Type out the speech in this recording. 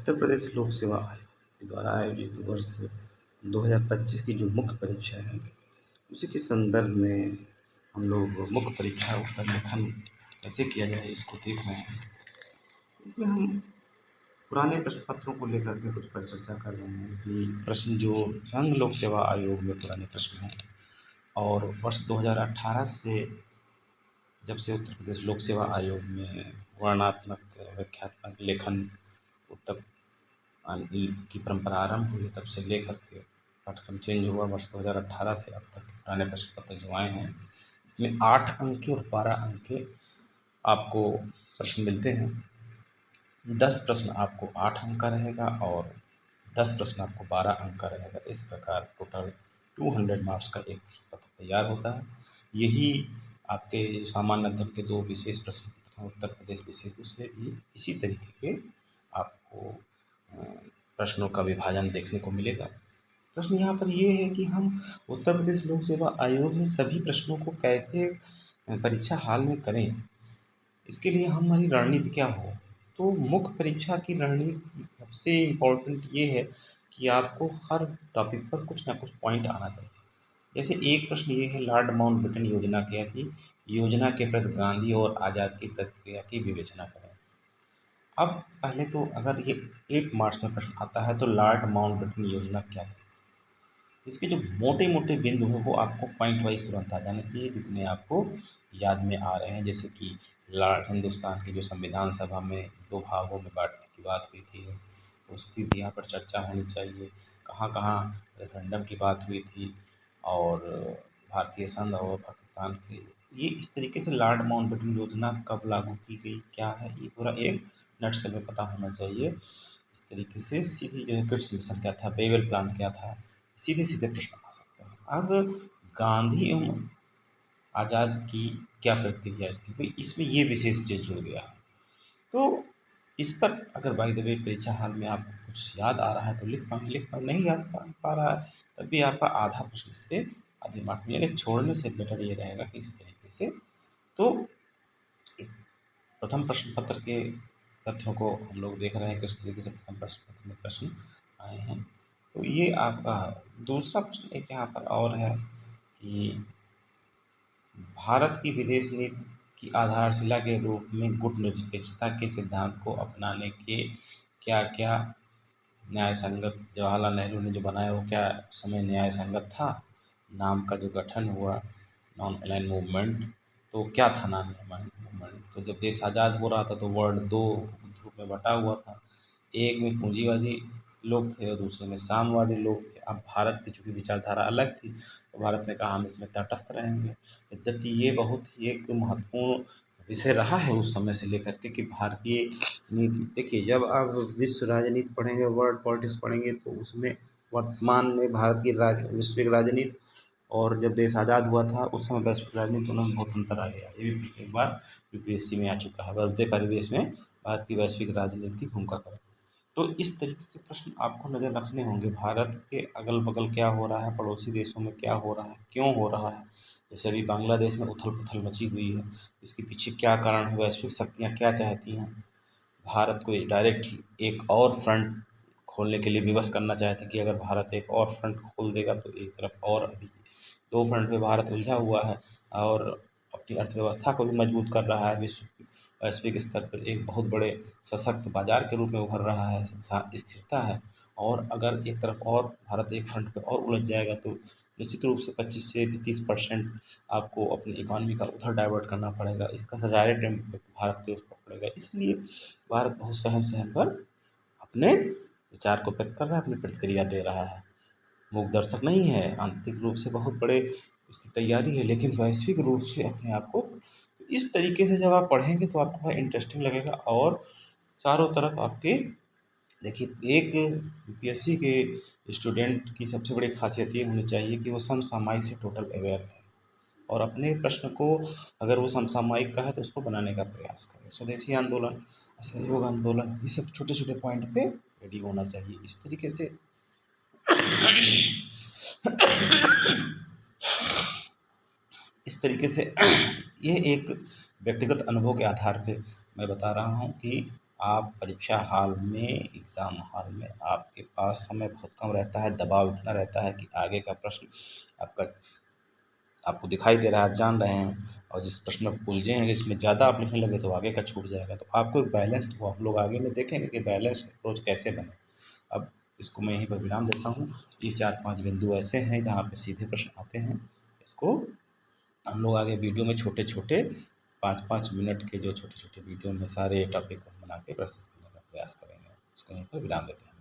उत्तर प्रदेश लोक सेवा आयोग के द्वारा आयोजित वर्ष 2025 की जो मुख्य परीक्षा है, उसी के संदर्भ में हम लोग मुख्य परीक्षा उत्तर लेखन कैसे किया जाए इसको देख रहे हैं। इसमें हम पुराने प्रश्न पत्रों को लेकर के कुछ परिचर्चा कर रहे हैं कि प्रश्न जो संघ लोक सेवा आयोग में पुराने प्रश्न हैं और वर्ष 2018 से जब से उत्तर प्रदेश लोक सेवा आयोग में वर्णनात्मक व्याख्यात्मक लेखन उत्तर की परंपरा आरंभ हुई, तब से लेकर के पाठ्यक्रम चेंज हुआ। वर्ष 2018 से अब तक के पुराने प्रश्न पत्र जो आए हैं, इसमें 8 अंक के और 12 अंक के आपको प्रश्न मिलते हैं। 10 प्रश्न आपको 8 अंक का रहेगा और 10 प्रश्न आपको 12 अंक का रहेगा। इस प्रकार टोटल 200 मार्क्स का एक प्रश्न पत्र तैयार होता है। यही आपके सामान्य अध्ययन के 2 विशेष प्रश्न पत्र हैं उत्तर प्रदेश विशेष, उसमें भी इसी तरीके के आपको प्रश्नों का विभाजन देखने को मिलेगा। प्रश्न यहाँ पर ये है कि हम उत्तर प्रदेश लोक सेवा आयोग में सभी प्रश्नों को कैसे परीक्षा हाल में करें, इसके लिए हमारी रणनीति क्या हो। तो मुख्य परीक्षा की रणनीति सबसे इम्पोर्टेंट ये है कि आपको हर टॉपिक पर कुछ ना कुछ पॉइंट आना चाहिए। जैसे एक प्रश्न ये है, लॉर्ड माउंटबेटन योजना क्या थी? योजना के प्रति गांधी और आज़ाद की प्रतिक्रिया की विवेचना करें। अब पहले तो अगर ये 8 मार्क्स में प्रश्न आता है तो लॉर्ड माउंटबेटन योजना क्या थी, इसके जो मोटे मोटे बिंदु हैं वो आपको पॉइंट वाइज तुरंत आ जाने चाहिए, जितने आपको याद में आ रहे हैं। जैसे कि हिंदुस्तान की जो संविधान सभा में 2 भागों में बांटने की बात हुई थी, उसकी भी यहाँ पर चर्चा होनी चाहिए। कहाँ कहाँ रेफरेंडम की बात हुई थी और भारतीय संघ और पाकिस्तान के, ये इस तरीके से लॉर्ड माउंटबेटन योजना कब लागू की गई, क्या है, ये पूरा एक नट्स में पता होना चाहिए। इस तरीके से सीधी जो है क्रिप्स मिशन क्या था, बेबल प्लान क्या था, सीधे सीधे प्रश्न आ सकते हैं। अब गांधी एवं आज़ाद की क्या प्रतिक्रिया इसकी हुई, इसमें ये विशेष चीज़ जुड़ गया है। तो इस पर अगर बाय द वे परीक्षा हाल में आपको कुछ याद आ रहा है तो लिख पाए, नहीं याद पा रहा है तब भी आपका आधा प्रश्न इस पर आधे मार्क मिलेगा। छोड़ने से बेटर ये रहेगा कि इस तरीके से तो प्रथम प्रश्न पत्र के तथ्यों को हम लोग देख रहे हैं किस तरीके से प्रथम प्रश्न पत्र में प्रश्न आए हैं। तो ये आपका दूसरा प्रश्न एक यहाँ पर और है कि भारत की विदेश नीति की आधारशिला के रूप में गुटनिरपेक्षता के सिद्धांत को अपनाने के क्या क्या न्याय संगत, जवाहरलाल नेहरू ने जो बनाया वो क्या समय न्याय संगत था। नाम का जो गठन हुआ नॉन अलाइन मूवमेंट, तो क्या था नॉन अलाइन मूवमेंट? तो जब देश आज़ाद हो रहा था तो वर्ल्ड 2 ग्रुप में बटा हुआ था, एक में पूंजीवादी लोग थे और दूसरे में साम्यवादी लोग थे। अब भारत की चूँकि विचारधारा अलग थी तो भारत ने कहा हम इसमें तटस्थ रहेंगे। यद्यपि ये बहुत ही एक महत्वपूर्ण विषय रहा है उस समय से लेकर के कि भारतीय नीति, देखिए जब आप विश्व राजनीति पढ़ेंगे, वर्ल्ड पॉलिटिक्स पढ़ेंगे, तो उसमें वर्तमान में भारत की वैश्विक राजनीति और जब देश आज़ाद हुआ था उस समय वैश्विक राजनीति दोनों में बहुत अंतर आ गया। ये भी एक बार यूपीएससी में आ चुका है, बदलते परिवेश में भारत की वैश्विक राजनीति की भूमिका करें। तो इस तरीके के प्रश्न आपको नज़र रखने होंगे। भारत के अगल बगल क्या हो रहा है, पड़ोसी देशों में क्या हो रहा है, क्यों हो रहा है। जैसे अभी बांग्लादेश में उथल पुथल मची हुई है, इसके पीछे क्या कारण है, वैश्विक शक्तियाँ क्या चाहती हैं। भारत को डायरेक्ट एक और फ्रंट खोलने के लिए विवश करना चाहते हैं कि अगर भारत एक और फ्रंट खोल देगा तो एक तरफ और अभी 2 फ्रंट पे भारत उलझा हुआ है और अपनी अर्थव्यवस्था को भी मजबूत कर रहा है। वैश्विक स्तर पर एक बहुत बड़े सशक्त बाजार के रूप में उभर रहा है, स्थिरता है। और अगर एक तरफ और भारत एक फ्रंट पे और उलझ जाएगा तो निश्चित रूप से 25 से 30% आपको अपनी इकॉनमी का उधर डाइवर्ट करना पड़ेगा। इसका डायरेक्ट इम्पैक्ट भारत के ऊपर पड़ेगा। इसलिए भारत बहुत सहम सहम कर अपने विचार को व्यक्त कर रहा है, अपनी प्रतिक्रिया दे रहा है। मूक दर्शक नहीं है, आंतरिक रूप से बहुत बड़े उसकी तैयारी है, लेकिन वैश्विक रूप से अपने आप को, तो इस तरीके से जब आप पढ़ेंगे तो आपको बड़ा इंटरेस्टिंग लगेगा। और चारों तरफ आपके, देखिए एक यूपीएससी के स्टूडेंट की सबसे बड़ी खासियत ये होनी चाहिए कि वो समसामयिक से टोटल अवेयर है और अपने प्रश्न को, अगर वो समसामयिक का है तो उसको बनाने का प्रयास करें। स्वदेशी आंदोलन, असहयोग आंदोलन, ये सब छोटे छोटे पॉइंट पे रेडी होना चाहिए। इस तरीके से इस तरीके से ये एक व्यक्तिगत अनुभव के आधार पे मैं बता रहा हूँ कि आप परीक्षा हॉल में, एग्ज़ाम हॉल में आपके पास समय बहुत कम रहता है, दबाव इतना रहता है कि आगे का प्रश्न आपका आपको दिखाई दे रहा है, आप जान रहे हैं, और जिस प्रश्न में आप उलझे हैं इसमें ज़्यादा आप लिखने लगे तो आगे का छूट जाएगा। तो आपको एक बैलेंस, वो हम लोग आगे में देखेंगे कि बैलेंस अप्रोच कैसे बने। अब इसको मैं यहीं पर विराम देता हूँ। ये 4-5 बिंदु ऐसे हैं जहाँ पे सीधे प्रश्न आते हैं। इसको हम लोग आगे वीडियो में छोटे-छोटे 5-5 मिनट के जो छोटे-छोटे वीडियो में सारे टॉपिक को हम बना के प्रस्तुत करने का प्रयास करेंगे। इसको यहीं पर विराम देते हैं।